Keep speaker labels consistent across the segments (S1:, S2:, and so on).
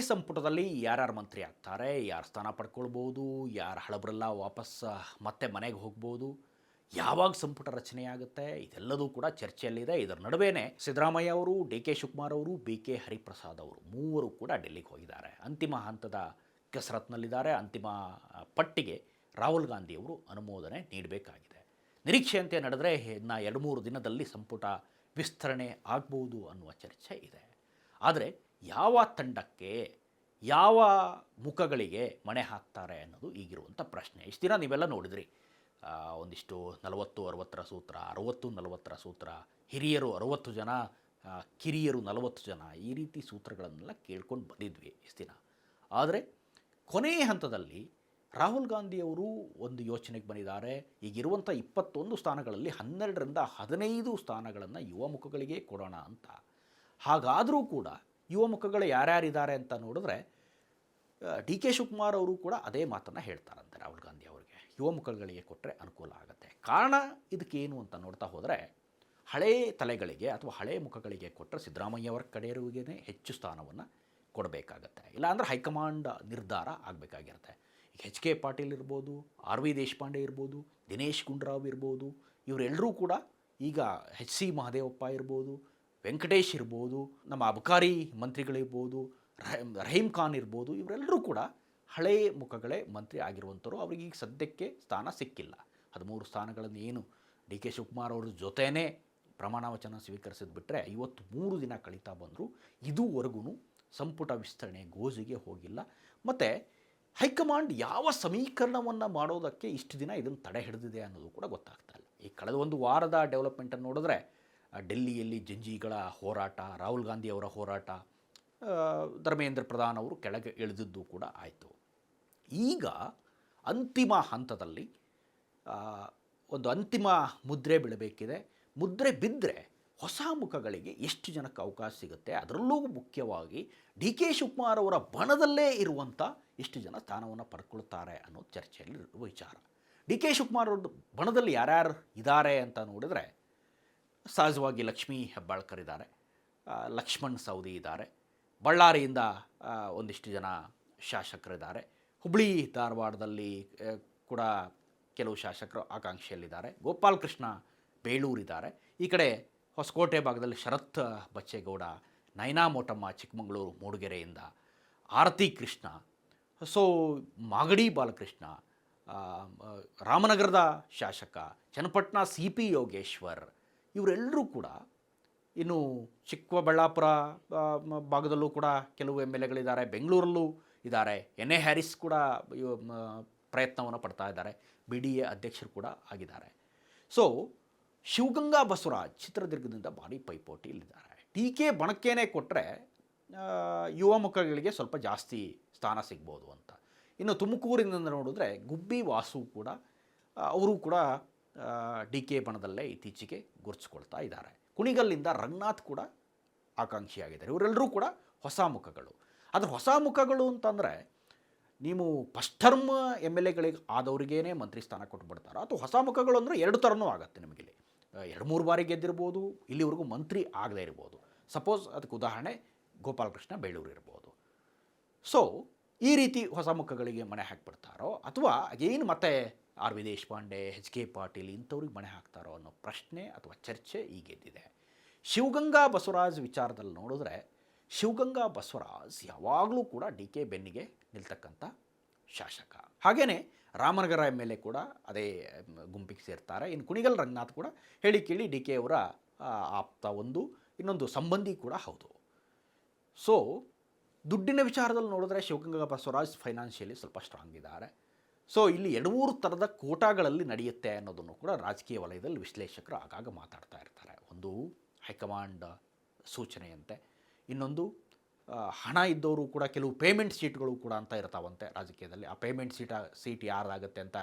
S1: ಸಂಪುಟದಲ್ಲಿ ಯಾರ್ಯಾರು ಮಂತ್ರಿ ಆಗ್ತಾರೆ, ಯಾರು ಸ್ಥಾನ ಪಡ್ಕೊಳ್ಬೋದು, ಯಾರು ಹಳಬರೆಲ್ಲ ವಾಪಸ್ ಮತ್ತೆ ಮನೆಗೆ ಹೋಗ್ಬೋದು, ಯಾವಾಗ ಸಂಪುಟ ರಚನೆ ಆಗುತ್ತೆ, ಇದೆಲ್ಲದೂ ಕೂಡ ಚರ್ಚೆಯಲ್ಲಿದೆ. ಇದರ ನಡುವೆನೇ ಸಿದ್ದರಾಮಯ್ಯ ಅವರು, ಡಿ ಕೆ ಶಿವಕುಮಾರ್ ಅವರು, ಬಿ ಕೆ ಹರಿಪ್ರಸಾದ್ ಅವರು ಮೂವರು ಕೂಡ ಡೆಲ್ಲಿಗೆ ಹೋಗಿದ್ದಾರೆ. ಅಂತಿಮ ಹಂತದ ಕಸರತ್ನಲ್ಲಿದ್ದಾರೆ. ಅಂತಿಮ ಪಟ್ಟಿಗೆ ರಾಹುಲ್ ಗಾಂಧಿ ಅವರು ಅನುಮೋದನೆ ನೀಡಬೇಕಾಗಿದೆ. ನಿರೀಕ್ಷೆಯಂತೆ ನಡೆದರೆ ಇನ್ನು 2-3 ದಿನದಲ್ಲಿ ಸಂಪುಟ ವಿಸ್ತರಣೆ ಆಗ್ಬೋದು ಅನ್ನುವ ಚರ್ಚೆ ಇದೆ. ಆದರೆ ಯಾವ ತಂಡಕ್ಕೆ, ಯಾವ ಮುಖಗಳಿಗೆ ಮಣೆ ಹಾಕ್ತಾರೆ ಅನ್ನೋದು ಈಗಿರುವಂಥ ಪ್ರಶ್ನೆ. ಇಷ್ಟು ದಿನ ನೀವೆಲ್ಲ ನೋಡಿದ್ರಿ, ಒಂದಿಷ್ಟು 40-60ರ ಸೂತ್ರ, 60-40ರ ಸೂತ್ರ, ಹಿರಿಯರು 60 ಜನ, ಕಿರಿಯರು 40 ಜನ, ಈ ರೀತಿ ಸೂತ್ರಗಳನ್ನೆಲ್ಲ ಕೇಳ್ಕೊಂಡು ಬಂದಿದ್ವಿ ಇಷ್ಟು ದಿನ. ಆದರೆ ಕೊನೆಯ ಹಂತದಲ್ಲಿ ರಾಹುಲ್ ಗಾಂಧಿಯವರು ಒಂದು ಯೋಚನೆಗೆ ಬಂದಿದ್ದಾರೆ. ಈಗಿರುವಂಥ 21 ಸ್ಥಾನಗಳಲ್ಲಿ 12ರಿಂದ 15 ಸ್ಥಾನಗಳನ್ನು ಯುವ ಮುಖಗಳಿಗೆ ಕೊಡೋಣ ಅಂತ. ಹಾಗಾದರೂ ಕೂಡ ಯುವ ಮುಖಗಳು ಯಾರ್ಯಾರಿದ್ದಾರೆ ಅಂತ ನೋಡಿದ್ರೆ ಡಿ ಕೆ ಶಿವಕುಮಾರ್ ಅವರು ಕೂಡ ಅದೇ ಮಾತನ್ನು ಹೇಳ್ತಾರಂತೆ ರಾಹುಲ್ ಗಾಂಧಿ ಅವರಿಗೆ, ಯುವ ಮುಖಗಳಿಗೆ ಕೊಟ್ಟರೆ ಅನುಕೂಲ ಆಗುತ್ತೆ. ಕಾರಣ ಇದಕ್ಕೇನು ಅಂತ ನೋಡ್ತಾ ಹೋದರೆ, ಹಳೇ ತಲೆಗಳಿಗೆ ಅಥವಾ ಹಳೆ ಮುಖಗಳಿಗೆ ಕೊಟ್ಟರೆ ಸಿದ್ದರಾಮಯ್ಯವರ ಕಡೆಯವರಿಗೇ ಹೆಚ್ಚು ಸ್ಥಾನವನ್ನು ಕೊಡಬೇಕಾಗತ್ತೆ. ಇಲ್ಲಾಂದರೆ ಹೈಕಮಾಂಡ್ ನಿರ್ಧಾರ ಆಗಬೇಕಾಗಿರುತ್ತೆ. ಈಗ ಎಚ್ ಕೆ ಪಾಟೀಲ್ ಇರ್ಬೋದು, ಆರ್ ವಿ ದೇಶಪಾಂಡೆ ಇರ್ಬೋದು, ದಿನೇಶ್ ಗುಂಡೂರಾವ್ ಇರ್ಬೋದು, ಇವರೆಲ್ಲರೂ ಕೂಡ ಈಗ ಎಚ್ ಸಿ ಮಹದೇವಪ್ಪ ಇರ್ಬೋದು, ವೆಂಕಟೇಶ್ ಇರ್ಬೋದು, ನಮ್ಮ ಅಬಕಾರಿ ಮಂತ್ರಿಗಳಿರ್ಬೋದು, ರಹೀಮ್ ಖಾನ್ ಇರ್ಬೋದು, ಇವರೆಲ್ಲರೂ ಕೂಡ ಹಳೇ ಮುಖಗಳೇ ಮಂತ್ರಿ ಆಗಿರುವಂಥವ್ರು. ಅವರಿಗೆ ಈಗ ಸದ್ಯಕ್ಕೆ ಸ್ಥಾನ ಸಿಕ್ಕಿಲ್ಲ. 13 ಸ್ಥಾನಗಳನ್ನು ಏನು ಡಿ ಕೆ ಶಿವಕುಮಾರ್ ಅವ್ರ ಜೊತೆಯೇ ಪ್ರಮಾಣ ವಚನ ಸ್ವೀಕರಿಸಿದ್ ಬಿಟ್ಟರೆ 53 ದಿನ ಕಳೀತಾ ಬಂದರು. ಇದುವರೆಗೂ ಸಂಪುಟ ವಿಸ್ತರಣೆ ಗೋಜಿಗೆ ಹೋಗಿಲ್ಲ. ಮತ್ತು ಹೈಕಮಾಂಡ್ ಯಾವ ಸಮೀಕರಣವನ್ನು ಮಾಡೋದಕ್ಕೆ ಇಷ್ಟು ದಿನ ಇದನ್ನು ತಡೆ ಹಿಡಿದಿದೆ ಅನ್ನೋದು ಕೂಡ ಗೊತ್ತಾಗ್ತಾ ಇಲ್ಲ. ಈ ಕಳೆದ ಒಂದು ವಾರದ ಡೆವಲಪ್ಮೆಂಟನ್ನು ನೋಡಿದ್ರೆ ಡೆಲ್ಲಿಯಲ್ಲಿ ಜಂಜಿಗಳ ಹೋರಾಟ, ರಾಹುಲ್ ಗಾಂಧಿ ಅವರ ಹೋರಾಟ, ಧರ್ಮೇಂದ್ರ ಪ್ರಧಾನ್ ಅವರು ಕೆಳಗೆ ಇಳಿದಿದ್ದು ಕೂಡ ಆಯಿತು. ಈಗ ಅಂತಿಮ ಹಂತದಲ್ಲಿ ಒಂದು ಅಂತಿಮ ಮುದ್ರೆ ಬೀಳಬೇಕಿದೆ. ಮುದ್ರೆ ಬಿದ್ದರೆ ಹೊಸ ಮುಖಗಳಿಗೆ ಎಷ್ಟು ಜನಕ್ಕೆ ಅವಕಾಶ ಸಿಗುತ್ತೆ, ಅದರಲ್ಲೂ ಮುಖ್ಯವಾಗಿ ಡಿ ಕೆ ಶಿವಕುಮಾರ್ ಅವರ ಬಣದಲ್ಲೇ ಇರುವಂಥ ಎಷ್ಟು ಜನ ಸ್ಥಾನವನ್ನು ಪಡ್ಕೊಳ್ತಾರೆ ಅನ್ನೋ ಚರ್ಚೆಯಲ್ಲಿರುವ ವಿಚಾರ. ಡಿ ಕೆ ಶಿವಕುಮಾರ್ ಅವ್ರ ಬಣದಲ್ಲಿ ಯಾರ್ಯಾರು ಇದ್ದಾರೆ ಅಂತ ನೋಡಿದರೆ ಸಹಜವಾಗಿ ಲಕ್ಷ್ಮೀ ಹೆಬ್ಬಾಳ್ಕರ್ ಇದ್ದಾರೆ, ಲಕ್ಷ್ಮಣ್ ಸವದಿ ಇದ್ದಾರೆ, ಬಳ್ಳಾರಿಯಿಂದ ಒಂದಿಷ್ಟು ಜನ ಶಾಸಕರಿದ್ದಾರೆ, ಹುಬ್ಬಳ್ಳಿ ಧಾರವಾಡದಲ್ಲಿ ಕೂಡ ಕೆಲವು ಶಾಸಕರು ಆಕಾಂಕ್ಷೆಯಲ್ಲಿದ್ದಾರೆ, ಗೋಪಾಲ್ ಕೃಷ್ಣ ಬೇಳೂರಿದ್ದಾರೆ, ಈ ಕಡೆ ಹೊಸಕೋಟೆ ಭಾಗದಲ್ಲಿ ಶರತ್ ಬಚ್ಚೇಗೌಡ, ನಯನಾ ಮೋಟಮ್ಮ ಚಿಕ್ಕಮಗಳೂರು ಮೂಡಿಗೆರೆಯಿಂದ, ಆರತಿ ಕೃಷ್ಣ, ಸೊ ಮಾಗಡಿ ಬಾಲಕೃಷ್ಣ, ರಾಮನಗರದ ಶಾಸಕ ಚನ್ನಪಟ್ಟಣ ಸಿ ಪಿ ಯೋಗೇಶ್ವರ್, ಇವರೆಲ್ಲರೂ ಕೂಡ, ಇನ್ನು ಚಿಕ್ಕಬಳ್ಳಾಪುರ ಭಾಗದಲ್ಲೂ ಕೂಡ ಕೆಲವು ಎಮ್ ಎಲ್ ಎಗಳಿದ್ದಾರೆ, ಬೆಂಗಳೂರಲ್ಲೂ ಇದ್ದಾರೆ, ಎನ್ ಎ ಹ್ಯಾರಿಸ್ ಕೂಡ ಪ್ರಯತ್ನವನ್ನು ಪಡ್ತಾ ಇದ್ದಾರೆ, ಬಿ ಡಿ ಎ ಅಧ್ಯಕ್ಷರು ಕೂಡ ಆಗಿದ್ದಾರೆ. ಸೊ ಶಿವಗಂಗಾ ಬಸವರಾಜ್ ಚಿತ್ರದುರ್ಗದಿಂದ ಭಾರಿ ಪೈಪೋಟಿ ಇಲ್ಲಿದ್ದಾರೆ. ಟಿ ಕೆ ಬಣಕ್ಕೇನೆ ಕೊಟ್ಟರೆ ಯುವ ಮುಖಗಳಿಗೆ ಸ್ವಲ್ಪ ಜಾಸ್ತಿ ಸ್ಥಾನ ಸಿಗ್ಬೋದು ಅಂತ. ಇನ್ನು ತುಮಕೂರಿನಿಂದ ನೋಡಿದ್ರೆ ಗುಬ್ಬಿ ವಾಸು ಕೂಡ, ಅವರು ಕೂಡ ಡಿ ಕೆ ಬಣದಲ್ಲೇ ಇತ್ತೀಚೆಗೆ ಗುರುತಿಸ್ಕೊಳ್ತಾ ಇದ್ದಾರೆ. ಕುಣಿಗಲ್ಲಿಂದ ರಂಗನಾಥ್ ಕೂಡ ಆಕಾಂಕ್ಷಿಯಾಗಿದ್ದಾರೆ. ಇವರೆಲ್ಲರೂ ಕೂಡ ಹೊಸ ಮುಖಗಳು. ಆದರೆ ಹೊಸ ಮುಖಗಳು ಅಂತಂದರೆ ನೀವು ಫಸ್ಟ್ ಟರ್ಮ್ ಎಮ್ ಎಲ್ ಎಗಳಿಗೆ ಆದವ್ರಿಗೇ ಮಂತ್ರಿ ಸ್ಥಾನ ಕೊಟ್ಬಿಡ್ತಾರೋ, ಅಥವಾ ಹೊಸ ಮುಖಗಳು ಅಂದರೆ 2 ಥರನೂ ಆಗುತ್ತೆ. ನಿಮಗಿಲ್ಲಿ 2-3 ಬಾರಿ ಗೆದ್ದಿರ್ಬೋದು, ಇಲ್ಲಿವರೆಗೂ ಮಂತ್ರಿ ಆಗದೇ ಇರ್ಬೋದು. ಸಪೋಸ್ ಅದಕ್ಕೆ ಉದಾಹರಣೆ ಗೋಪಾಲ್ ಕೃಷ್ಣ ಬೇಳೂರು ಇರ್ಬೋದು. ಸೊ ಈ ರೀತಿ ಹೊಸ ಮುಖಗಳಿಗೆ ಮಣೆ ಹಾಕಿಬಿಡ್ತಾರೋ, ಅಥವಾ ಏನು ಮತ್ತೆ R V Deshpande, H K Patil ಇಂಥವ್ರಿಗೆ ಮಣೆ ಹಾಕ್ತಾರೋ ಅನ್ನೋ ಪ್ರಶ್ನೆ ಅಥವಾ ಚರ್ಚೆ ಈಗೆದ್ದಿದೆ. ಶಿವಗಂಗಾ ಬಸವರಾಜ್ ವಿಚಾರದಲ್ಲಿ ನೋಡಿದ್ರೆ, ಶಿವಗಂಗಾ ಬಸವರಾಜ್ ಯಾವಾಗಲೂ ಕೂಡ ಡಿ ಕೆ ಬೆನ್ನಿಗೆ ನಿಲ್ತಕ್ಕಂಥ ಶಾಸಕ. ಹಾಗೆಯೇ ರಾಮನಗರ ಎಮ್ ಎಲ್ ಎ ಕೂಡ ಅದೇ ಗುಂಪಿಗೆ ಸೇರ್ತಾರೆ. ಇನ್ನು ಕುಣಿಗಲ್ ರಂಗನಾಥ್ ಕೂಡ ಹೇಳಿ ಕೇಳಿ ಡಿ ಕೆ ಅವರ ಆಪ್ತ, ಇನ್ನೊಂದು ಸಂಬಂಧಿ ಕೂಡ ಹೌದು. ಸೊ ದುಡ್ಡಿನ ವಿಚಾರದಲ್ಲಿ ನೋಡಿದ್ರೆ ಶಿವಗಂಗಾ ಬಸವರಾಜ್ ಫೈನಾನ್ಷಿಯಲಿ ಸ್ವಲ್ಪ ಸ್ಟ್ರಾಂಗ್ ಇದ್ದಾರೆ. ಸೊ ಇಲ್ಲಿ 2-3 ಥರದ ಕೋಟಾಗಳಲ್ಲಿ ನಡೆಯುತ್ತೆ ಅನ್ನೋದನ್ನು ಕೂಡ ರಾಜಕೀಯ ವಲಯದಲ್ಲಿ ವಿಶ್ಲೇಷಕರು ಆಗಾಗ ಮಾತಾಡ್ತಾ ಇರ್ತಾರೆ. ಒಂದು ಹೈಕಮಾಂಡ್ ಸೂಚನೆಯಂತೆ, ಇನ್ನೊಂದು ಹಣ ಇದ್ದವರು ಕೂಡ ಕೆಲವು ಪೇಮೆಂಟ್ ಸೀಟ್ಗಳು ಕೂಡ ಅಂತ ಇರ್ತಾವಂತೆ ರಾಜಕೀಯದಲ್ಲಿ. ಆ ಪೇಮೆಂಟ್ ಸೀಟ್ ಯಾರಾಗುತ್ತೆ ಅಂತ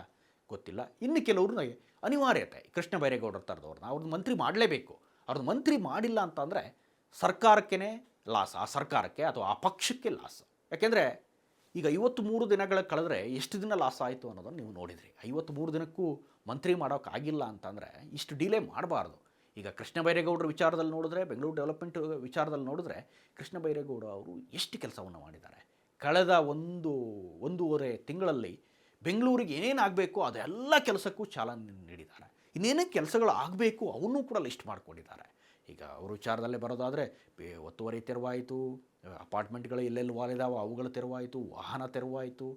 S1: ಗೊತ್ತಿಲ್ಲ. ಇನ್ನು ಕೆಲವ್ರನ್ನ ಅನಿವಾರ್ಯತೆ, ಕೃಷ್ಣ ಬೈರೇಗೌಡರ ಥರದವ್ರನ್ನ ಅವ್ರನ್ನ ಮಂತ್ರಿ ಮಾಡಲೇಬೇಕು. ಅವ್ರನ್ನ ಮಂತ್ರಿ ಮಾಡಿಲ್ಲ ಅಂತಂದರೆ ಸರ್ಕಾರಕ್ಕೇ ಲಾಸ್, ಆ ಸರ್ಕಾರಕ್ಕೆ ಅಥವಾ ಆ ಪಕ್ಷಕ್ಕೆ ಲಾಸ್. ಯಾಕೆಂದರೆ ಈಗ 53 ದಿನಗಳ ಕಳೆದ್ರೆ ಎಷ್ಟು ದಿನ ಲಾಸ್ ಆಯಿತು ಅನ್ನೋದನ್ನು ನೀವು ನೋಡಿದ್ರಿ. 53 ದಿನಕ್ಕೂ ಮಂತ್ರಿ ಮಾಡೋಕ್ಕಾಗಿಲ್ಲ ಅಂತಂದರೆ ಇಷ್ಟು ಡಿಲೇ ಮಾಡಬಾರ್ದು. ಈಗ ಕೃಷ್ಣ ಬೈರೇಗೌಡರ ವಿಚಾರದಲ್ಲಿ ನೋಡಿದ್ರೆ, ಬೆಂಗಳೂರು ಡೆವಲಪ್ಮೆಂಟ್ ವಿಚಾರದಲ್ಲಿ ನೋಡಿದ್ರೆ, ಕೃಷ್ಣ ಬೈರೇಗೌಡ ಅವರು ಎಷ್ಟು ಕೆಲಸವನ್ನು ಮಾಡಿದ್ದಾರೆ. ಕಳೆದ ಒಂದೂವರೆ ತಿಂಗಳಲ್ಲಿ ಬೆಂಗಳೂರಿಗೆ ಏನೇನು ಆಗಬೇಕು ಅದೆಲ್ಲ ಕೆಲಸಕ್ಕೂ ಚಾಲನೆ ನೀಡಿದ್ದಾರೆ. ಇನ್ನೇನೇ ಕೆಲಸಗಳು ಆಗಬೇಕು ಅವನ್ನೂ ಕೂಡ ಲಿಸ್ಟ್ ಮಾಡಿಕೊಂಡಿದ್ದಾರೆ. ಈಗ ಅವ್ರ ವಿಚಾರದಲ್ಲೇ ಬರೋದಾದರೆ, ಒತ್ತುವರಿ ತೆರವಾಯಿತು, ಅಪಾರ್ಟ್ಮೆಂಟ್ಗಳು ಎಲ್ಲೆಲ್ಲಿ ವಾಲಿದಾವೆ ಅವುಗಳು ತೆರವಾಯಿತು, ವಾಹನ ತೆರವಾಯಿತು.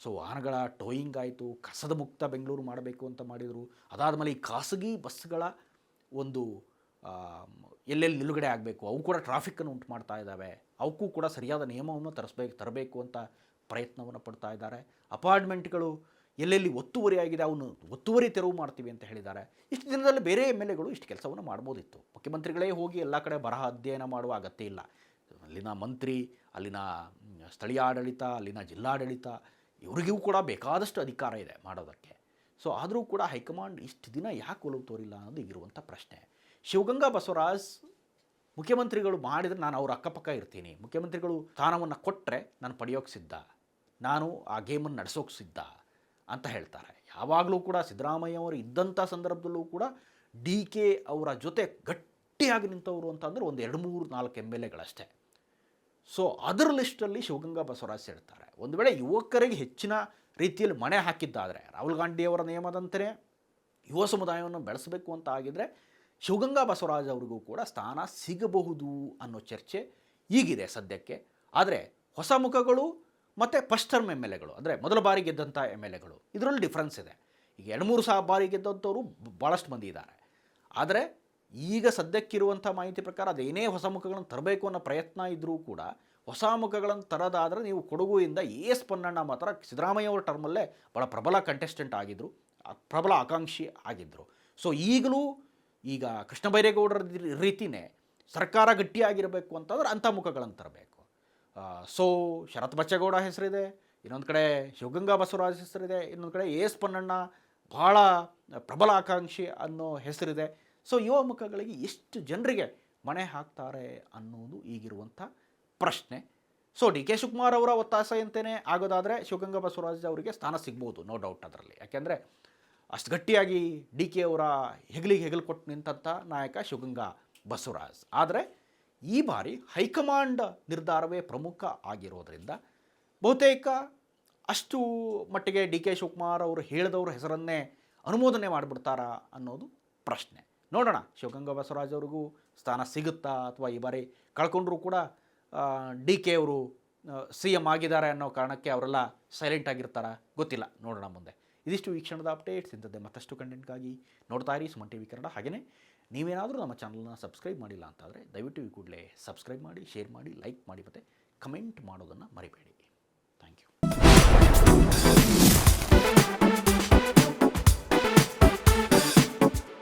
S1: ಸೊ ವಾಹನಗಳ ಟೋಯಿಂಗ್ ಆಯಿತು, ಕಸದ ಮುಕ್ತ ಬೆಂಗಳೂರು ಮಾಡಬೇಕು ಅಂತ ಮಾಡಿದರು. ಅದಾದಮೇಲೆ ಈ ಖಾಸಗಿ ಬಸ್ಗಳ ಒಂದು ಎಲ್ಲೆಲ್ಲಿ ನಿಲುಗಡೆ ಆಗಬೇಕು ಅವು ಕೂಡ ಟ್ರಾಫಿಕ್ಕನ್ನು ಉಂಟು ಮಾಡ್ತಾ ಇದ್ದಾವೆ, ಅವಕ್ಕೂ ಕೂಡ ಸರಿಯಾದ ನಿಯಮವನ್ನು ತರಬೇಕು ಅಂತ ಪ್ರಯತ್ನವನ್ನು ಪಡ್ತಾ ಇದ್ದಾರೆ. ಅಪಾರ್ಟ್ಮೆಂಟ್ಗಳು ಎಲ್ಲೆಲ್ಲಿ ಒತ್ತುವರಿ ಆಗಿದೆ ಅವನು ಒತ್ತುವರಿ ತೆರವು ಮಾಡ್ತೀವಿ ಅಂತ ಹೇಳಿದ್ದಾರೆ. ಇಷ್ಟು ದಿನದಲ್ಲಿ ಬೇರೆ ಎಮ್ ಎಲ್ ಎಗಳು ಇಷ್ಟು ಕೆಲಸವನ್ನು ಮಾಡ್ಬೋದಿತ್ತು. ಮುಖ್ಯಮಂತ್ರಿಗಳೇ ಹೋಗಿ ಎಲ್ಲ ಕಡೆ ಬರಹ ಅಧ್ಯಯನ ಮಾಡುವ ಅಗತ್ಯ ಇಲ್ಲ. ಅಲ್ಲಿನ ಮಂತ್ರಿ, ಅಲ್ಲಿನ ಸ್ಥಳೀಯ ಆಡಳಿತ, ಅಲ್ಲಿನ ಜಿಲ್ಲಾಡಳಿತ ಇವರಿಗೂ ಕೂಡ ಬೇಕಾದಷ್ಟು ಅಧಿಕಾರ ಇದೆ ಮಾಡೋದಕ್ಕೆ. ಸೊ ಆದರೂ ಕೂಡ ಹೈಕಮಾಂಡ್ ಇಷ್ಟು ದಿನ ಯಾಕೆ ಒಲವು ತೋರಿಲ್ಲ ಅನ್ನೋದು ಈಗಿರುವಂಥ ಪ್ರಶ್ನೆ. ಶಿವಗಂಗಾ ಬಸವರಾಜ್ ಮುಖ್ಯಮಂತ್ರಿಗಳು ಮಾಡಿದರೆ ನಾನು ಅವ್ರ ಅಕ್ಕಪಕ್ಕ ಇರ್ತೀನಿ, ಮುಖ್ಯಮಂತ್ರಿಗಳು ಸ್ಥಾನವನ್ನು ಕೊಟ್ಟರೆ ನಾನು ಪಡೆಯೋಕ್ಕೆ ಸಿದ್ಧ, ನಾನು ಆ ಗೇಮನ್ನು ನಡೆಸೋಕ್ಕೆ ಸಿದ್ಧ ಅಂತ ಹೇಳ್ತಾರೆ. ಯಾವಾಗಲೂ ಕೂಡ ಸಿದ್ದರಾಮಯ್ಯ ಅವರು ಇದ್ದಂಥ ಸಂದರ್ಭದಲ್ಲೂ ಕೂಡ ಡಿ ಕೆ ಅವರ ಜೊತೆ ಗಟ್ಟಿಯಾಗಿ ನಿಂತವರು ಅಂತಂದರೆ ಒಂದು 2-3-4 ಎಮ್ ಎಲ್ ಎಗಳಷ್ಟೇ. ಸೊ ಅದರ ಲಿಸ್ಟಲ್ಲಿ ಶಿವಗಂಗಾ ಬಸವರಾಜ್ ಸೇರ್ತಾರೆ. ಒಂದು ವೇಳೆ ಯುವಕರಿಗೆ ಹೆಚ್ಚಿನ ರೀತಿಯಲ್ಲಿ ಮಣೆ ಹಾಕಿದ್ದಾದರೆ, ರಾಹುಲ್ ಗಾಂಧಿಯವರ ನಿಯಮದಂತೆಯೇ ಯುವ ಸಮುದಾಯವನ್ನು ಬೆಳೆಸಬೇಕು ಅಂತ ಆಗಿದ್ದರೆ ಶಿವಗಂಗಾ ಬಸವರಾಜ್ ಅವರಿಗೂ ಕೂಡ ಸ್ಥಾನ ಸಿಗಬಹುದು ಅನ್ನೋ ಚರ್ಚೆ ಈಗಿದೆ ಸದ್ಯಕ್ಕೆ. ಆದರೆ ಹೊಸ ಮುಖಗಳು ಮತ್ತು ಫಸ್ಟ್ ಟರ್ಮ್ ಎಮ್ ಎಲ್ ಎಗಳು, ಅಂದರೆ ಮೊದಲ ಬಾರಿ ಗೆದ್ದಂಥ ಎಮ್ ಎಲ್ ಎಗಳು, ಇದರಲ್ಲಿ ಡಿಫ್ರೆನ್ಸ್ ಇದೆ. ಈಗ 2-3 ಬಾರಿ ಗೆದ್ದಂಥವರು ಭಾಳಷ್ಟು ಮಂದಿ ಇದ್ದಾರೆ. ಆದರೆ ಈಗ ಸದ್ಯಕ್ಕಿರುವಂಥ ಮಾಹಿತಿ ಪ್ರಕಾರ ಅದೇನೇ ಹೊಸ ಮುಖಗಳನ್ನು ತರಬೇಕು ಅನ್ನೋ ಪ್ರಯತ್ನ ಇದ್ದರೂ ಕೂಡ ಹೊಸ ಮುಖಗಳನ್ನು ತರೋದಾದರೆ ನೀವು ಕೊಡಗುವಿಂದ ಎಸ್ ಪೊನ್ನಣ್ಣ ಮಾತ್ರ ಸಿದ್ದರಾಮಯ್ಯ ಅವರ ಟರ್ಮಲ್ಲೇ ಭಾಳ ಪ್ರಬಲ ಕಂಟೆಸ್ಟೆಂಟ್ ಆಗಿದ್ದರು, ಪ್ರಬಲ ಆಕಾಂಕ್ಷಿ ಆಗಿದ್ದರು. ಸೊ ಈಗಲೂ ಈಗ ಕೃಷ್ಣ ಬೈರೇಗೌಡರ ರೀತಿಯೇ ಸರ್ಕಾರ ಗಟ್ಟಿಯಾಗಿರಬೇಕು ಅಂತಂದ್ರೆ ಅಂಥ ಮುಖಗಳನ್ನು ತರಬೇಕು. ಸೊ ಶರತ್ ಬಚ್ಚೇಗೌಡ ಹೆಸರಿದೆ, ಇನ್ನೊಂದು ಕಡೆ ಶಿವಗಂಗಾ ಬಸವರಾಜ್ ಹೆಸರಿದೆ, ಇನ್ನೊಂದು ಕಡೆ ಎಸ್ ಪೊನ್ನಣ್ಣ ಭಾಳ ಪ್ರಬಲ ಆಕಾಂಕ್ಷಿ ಅನ್ನೋ ಹೆಸರಿದೆ. ಸೊ ಯುವ ಮುಖಗಳಿಗೆ ಎಷ್ಟು ಜನರಿಗೆ ಮಣೆ ಹಾಕ್ತಾರೆ ಅನ್ನೋದು ಈಗಿರುವಂಥ ಪ್ರಶ್ನೆ. ಸೊ ಡಿ ಕೆ ಶಿವಕುಮಾರ್ ಅವರ ಒತ್ತಾಸೆಯಂತೆಯೇ ಆಗೋದಾದರೆ ಶಿವಗಂಗಾ ಬಸವರಾಜ್ ಅವರಿಗೆ ಸ್ಥಾನ ಸಿಗ್ಬೋದು, ನೋ ಡೌಟ್ ಅದರಲ್ಲಿ. ಯಾಕೆಂದರೆ ಅಷ್ಟು ಗಟ್ಟಿಯಾಗಿ ಡಿ ಕೆ ಅವರ ಹೆಗಲಿಗೆ ಹೆಗಲು ಕೊಟ್ಟು ನಿಂತಹ ನಾಯಕ ಶಿವಗಂಗಾ ಬಸವರಾಜ್. ಆದರೆ ಈ ಬಾರಿ ಹೈಕಮಾಂಡ್ ನಿರ್ಧಾರವೇ ಪ್ರಮುಖ ಆಗಿರೋದರಿಂದ ಬಹುತೇಕ ಅಷ್ಟು ಮಟ್ಟಿಗೆ ಡಿ ಕೆ ಶಿವಕುಮಾರ್ ಅವರು ಹೇಳಿದವ್ರ ಹೆಸರನ್ನೇ ಅನುಮೋದನೆ ಮಾಡಿಬಿಡ್ತಾರಾ ಅನ್ನೋದು ಪ್ರಶ್ನೆ. ನೋಡೋಣ ಶಿವಗಂಗಾ ಬಸವರಾಜ್ ಅವ್ರಿಗೂ ಸ್ಥಾನ ಸಿಗುತ್ತಾ, ಅಥವಾ ಈ ಬಾರಿ ಕಳ್ಕೊಂಡ್ರೂ ಕೂಡ ಡಿ ಕೆ ಅವರು ಸಿ ಎಮ್ ಆಗಿದ್ದಾರೆ ಅನ್ನೋ ಕಾರಣಕ್ಕೆ ಅವರೆಲ್ಲ ಸೈಲೆಂಟ್ ಆಗಿರ್ತಾರಾ, ಗೊತ್ತಿಲ್ಲ, ನೋಡೋಣ ಮುಂದೆ. ಇದಿಷ್ಟು ಈ ಕ್ಷಣದ ಅಪ್ಡೇಟ್ಸ್. ಇಂಥದ್ದೇ ಮತ್ತಷ್ಟು ಕಂಟೆಂಟ್ಗಾಗಿ ನೋಡ್ತಾ ಇರಿ ಸುಮನ್ ಟಿವಿ ಕನ್ನಡ. ಹಾಗೆಯೇ ನೀವೇನಾದರೂ ನಮ್ಮ ಚಾನಲ್ನ ಸಬ್ಸ್ಕ್ರೈಬ್ ಮಾಡಿಲ್ಲ ಅಂತಾದರೆ ದಯವಿಟ್ಟು ಈ ಕೂಡಲೇ ಸಬ್ಸ್ಕ್ರೈಬ್ ಮಾಡಿ, ಶೇರ್ ಮಾಡಿ, ಲೈಕ್ ಮಾಡಿ ಮತ್ತು ಕಮೆಂಟ್ ಮಾಡೋದನ್ನು ಮರಿಬೇಡಿ.